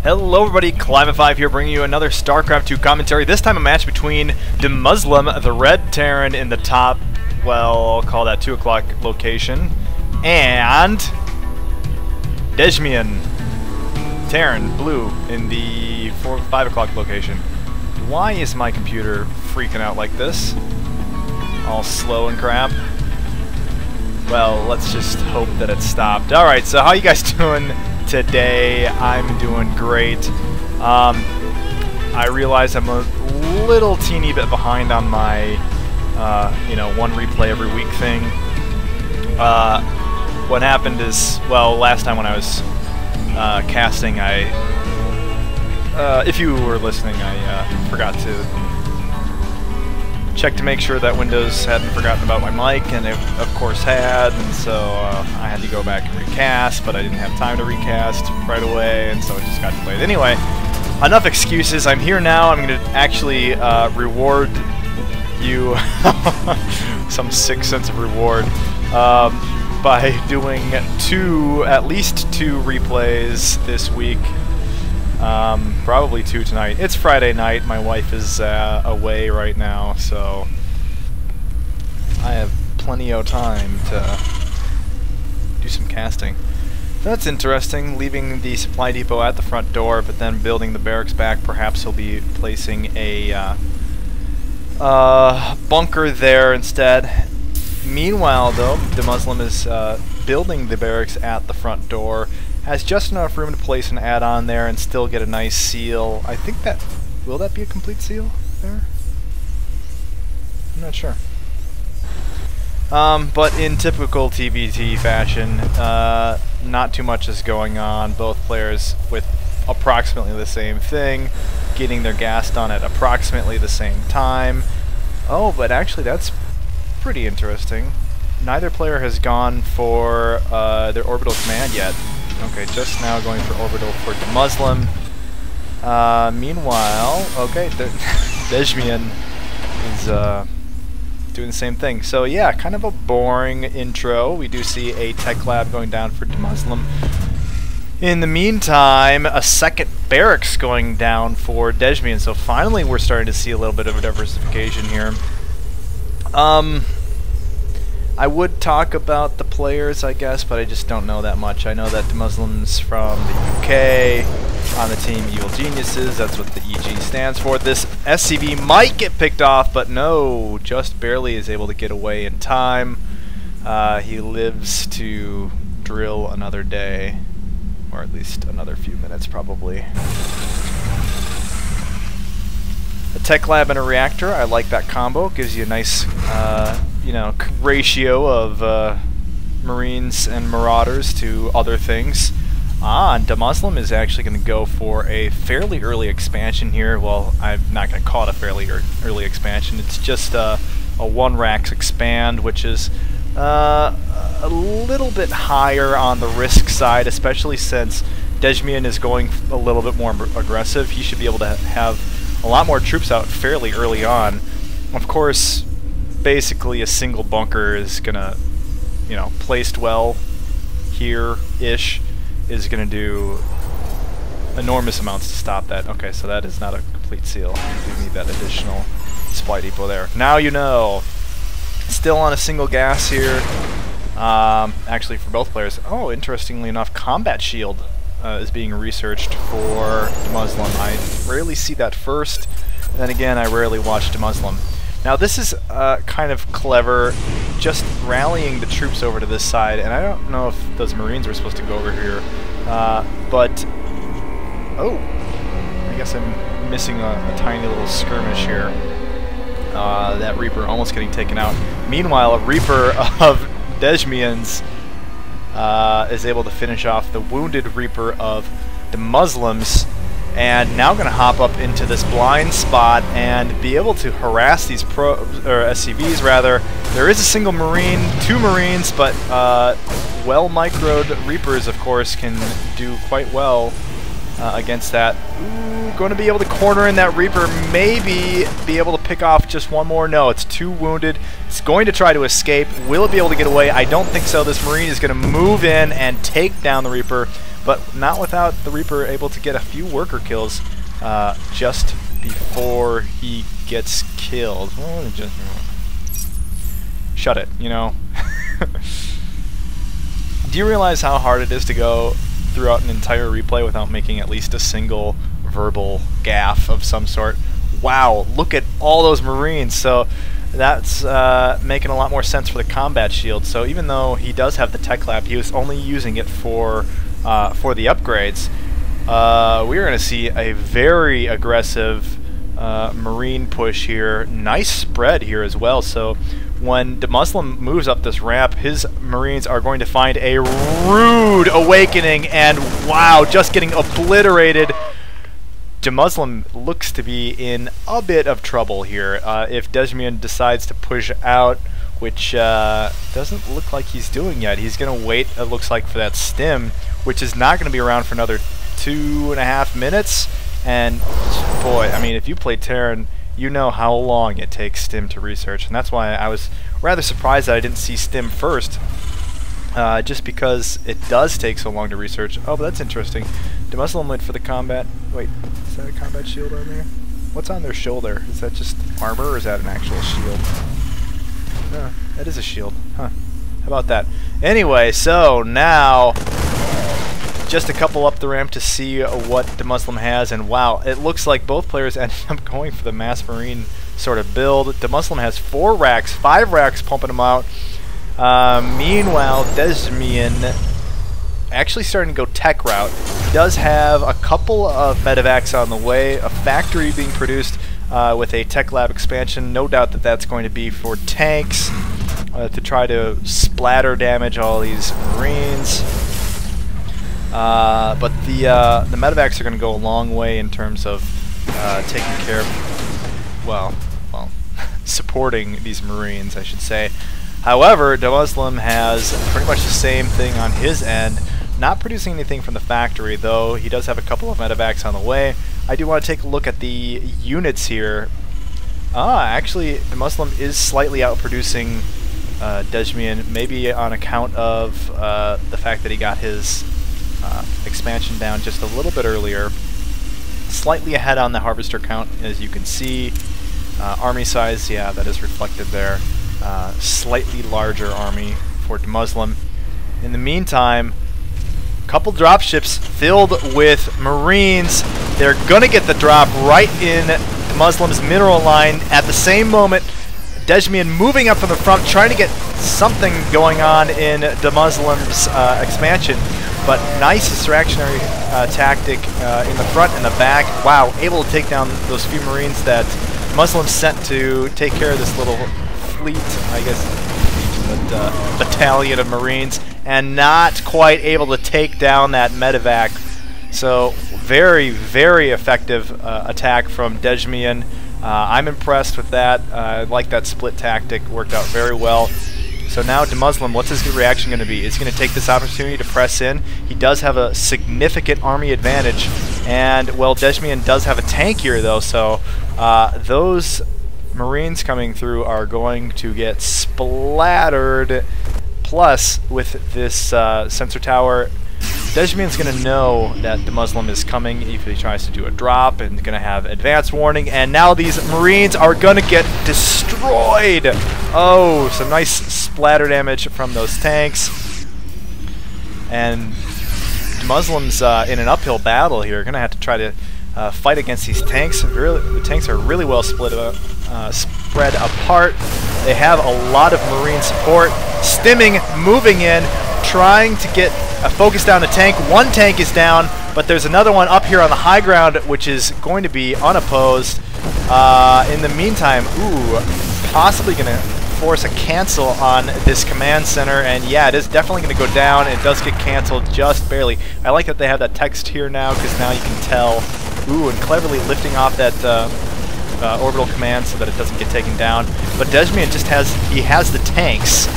Hello everybody, Climate5 here bringing you another StarCraft 2 commentary. This time a match between EGDeMusliM, the red Terran in the top, well, I'll call that 2 o'clock location, and Dejmien, Terran, blue, in the 5 o'clock location. Why is my computer freaking out like this? All slow and crap. Well, let's just hope that it stopped. Alright, so how you guys doing today? I'm doing great. I realize I'm a little teeny bit behind on my, one replay every week thing. What happened is, well, last time when I was casting, if you were listening, I forgot to check to make sure that Windows hadn't forgotten about my mic, and it of course had, and so I had to go back and recast, but I didn't have time to recast right away, and so it just got delayed. Anyway, enough excuses. I'm here now. I'm going to actually reward you some sick sense of reward by doing at least two replays this week. Probably 2 tonight. It's Friday night. My wife is away right now, so I have plenty of time to do some casting. That's interesting, leaving the supply depot at the front door, but then building the barracks back. Perhaps he'll be placing a bunker there instead. Meanwhile, though, EGDeMusliM is building the barracks at the front door. Has just enough room to place an add-on there and still get a nice seal. I think that... will that be a complete seal there? I'm not sure. But in typical TVT fashion, not too much is going on. Both players with approximately the same thing, getting their gas done at approximately the same time. Oh, but actually that's pretty interesting. Neither player has gone for their orbital command yet. Okay, just now going for orbital for EGDeMusliM. Meanwhile, okay, Dejmien is doing the same thing. So yeah, kind of a boring intro. We do see a tech lab going down for EGDeMusliM. In the meantime, a second barracks going down for Dejmien. So finally we're starting to see a little bit of a diversification here. I would talk about the players, I guess, but I just don't know that much. I know that EGDeMuslim's from the UK, on the team Evil Geniuses. That's what the EG stands for. This SCV might get picked off, but no, just barely is able to get away in time. He lives to drill another day, or at least another few minutes, probably. A tech lab and a reactor, I like that combo. Gives you a nice, ratio of Marines and Marauders to other things. And EGDeMusliM is actually going to go for a fairly early expansion here. Well, I'm not going to call it a fairly early expansion. It's just a 1-rack expand, which is a little bit higher on the risk side, especially since Dejmien is going a little bit more aggressive. He should be able to have a lot more troops out fairly early on. Of course, basically a single bunker is gonna, placed well here-ish, is gonna do enormous amounts to stop that. Okay, so that is not a complete seal. We need that additional supply depot there. Now you know. Still on a single gas here. Actually, for both players. Oh, interestingly enough, combat shield is being researched for EGDeMusliM. I rarely see that first. Then again, I rarely watch EGDeMusliM. Now this is kind of clever, just rallying the troops over to this side, and I don't know if those Marines were supposed to go over here, but oh, I guess I'm missing a tiny little skirmish here. That Reaper almost getting taken out. Meanwhile, a Reaper of Dejmien's is able to finish off the wounded Reaper of EGDeMuslim's, and now going to hop up into this blind spot and be able to harass these SCVs rather. There is a single Marine, 2 Marines, but well microed Reapers, of course, can do quite well against that. Ooh, going to be able to corner in that Reaper, maybe be able to pick off just one more. No, it's 2 wounded. It's going to try to escape. Will it be able to get away? I don't think so. This Marine is going to move in and take down the Reaper but not without the Reaper able to get a few worker kills just before he gets killed. Well, just shut it, you know. Do you realize how hard it is to go throughout an entire replay without making at least a single verbal gaffe of some sort? Wow, look at all those Marines. So that's making a lot more sense for the combat shield. So even though he does have the tech lab, he was only using it for the upgrades. We're going to see a very aggressive Marine push here. Nice spread here as well. So when EGDeMusliM moves up this ramp, his Marines are going to find a rude awakening, and wow, just getting obliterated. EGDeMusliM looks to be in a bit of trouble here. If Dejmien decides to push out, which doesn't look like he's doing yet, he's going to wait, it looks like, for that stim, which is not going to be around for another 2.5 minutes. And boy, I mean, if you play Terran, you know how long it takes stim to research, and that's why I was rather surprised that I didn't see stim first, just because it does take so long to research. Oh, but that's interesting. EGDeMusliM went for the combat. Wait, is that a combat shield on there? What's on their shoulder? Is that just armor, or is that an actual shield? No, that is a shield. Huh. How about that? Anyway, so now just a couple up the ramp to see what EGDeMusliM has, and wow, it looks like both players ended up going for the Mass Marine sort of build. EGDeMusliM has 4 racks, 5 racks pumping them out. Meanwhile, Dejmien actually starting to go tech route. He does have a couple of medevacs on the way, a factory being produced with a tech lab expansion. No doubt that that's going to be for tanks to try to splatter damage all these Marines. But the medevacs are going to go a long way in terms of taking care of, well, supporting these Marines, I should say. However, EGDeMusliM has pretty much the same thing on his end, not producing anything from the factory, though he does have a couple of medevacs on the way. I do want to take a look at the units here. Actually, EGDeMusliM is slightly outproducing Dejmien, maybe on account of the fact that he got his expansion down just a little bit earlier. Slightly ahead on the harvester count, as you can see. Army size, yeah, that is reflected there. Slightly larger army for EGDeMusliM. In the meantime, a couple dropships filled with Marines. They're gonna get the drop right in EGDeMuslim's mineral line. At the same moment, Dejmien moving up from the front, trying to get something going on in EGDeMuslim's expansion. But nice distractionary tactic in the front and the back. Wow, able to take down those few Marines that EGDeMuslim sent to take care of this little fleet, I guess, but battalion of Marines, and not quite able to take down that medevac. So very, very effective attack from Dejmien. I'm impressed with that. I like that split tactic, worked out very well. So now EGDeMusliM, what's his reaction going to be? Is he going to take this opportunity to press in? He does have a significant army advantage, and, well, Dejmien does have a tank here, though, so those Marines coming through are going to get splattered. Plus, with this sensor tower, Dejmien's going to know that EGDeMusliM is coming if he tries to do a drop, and going to have advance warning, and now these Marines are going to get destroyed! Oh, some nice splatter damage from those tanks. And EGDeMuslim's in an uphill battle here, going to have to try to fight against these tanks. The tanks are really well spread apart. They have a lot of Marine support. Stimming, moving in, trying to get a focus down the tank. One tank is down, but there's another one up here on the high ground, which is going to be unopposed. In the meantime, ooh, possibly going to force a cancel on this command center, and yeah, it is definitely going to go down. It does get canceled just barely. I like that they have that text here now, because now you can tell. Ooh, and cleverly lifting off that orbital command so that it doesn't get taken down. But Dejmien just has the tanks,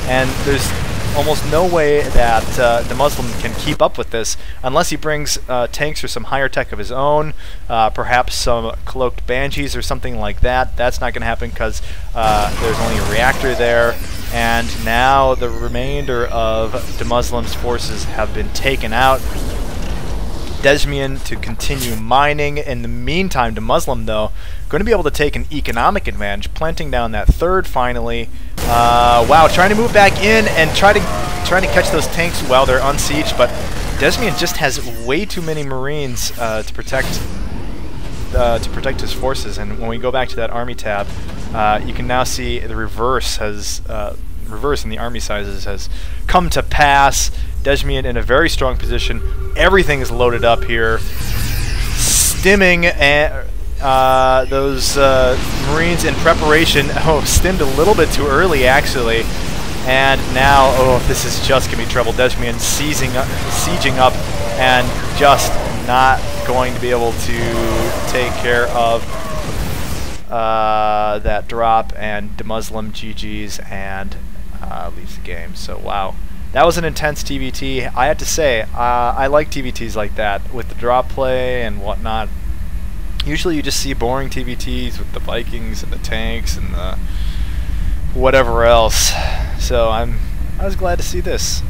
and there's almost no way that EGDeMusliM can keep up with this unless he brings tanks or some higher tech of his own, perhaps some cloaked banshees or something like that. That's not going to happen because there's only a reactor there, and now the remainder of EGDeMuslim's forces have been taken out. Dejmien to continue mining. In the meantime, DeMusliM, though, going to be able to take an economic advantage, planting down that third finally. Wow, trying to move back in and trying to catch those tanks while they're unsieged, but Dejmien just has way too many Marines to protect his forces. And when we go back to that army tab, you can now see the reverse in the army sizes has come to pass. Dejmien in a very strong position. Everything is loaded up here, stimming those Marines in preparation. Oh, stimmed a little bit too early actually, and now this is just gonna be trouble. Dejmien sieging up and just not going to be able to take care of that drop, and DeMusliM GG's and leaves the game. So wow, that was an intense TVT. I have to say, I like TVTs like that with the drop play and whatnot. Usually you just see boring TVTs with the Vikings and the tanks and the whatever else. So I was glad to see this.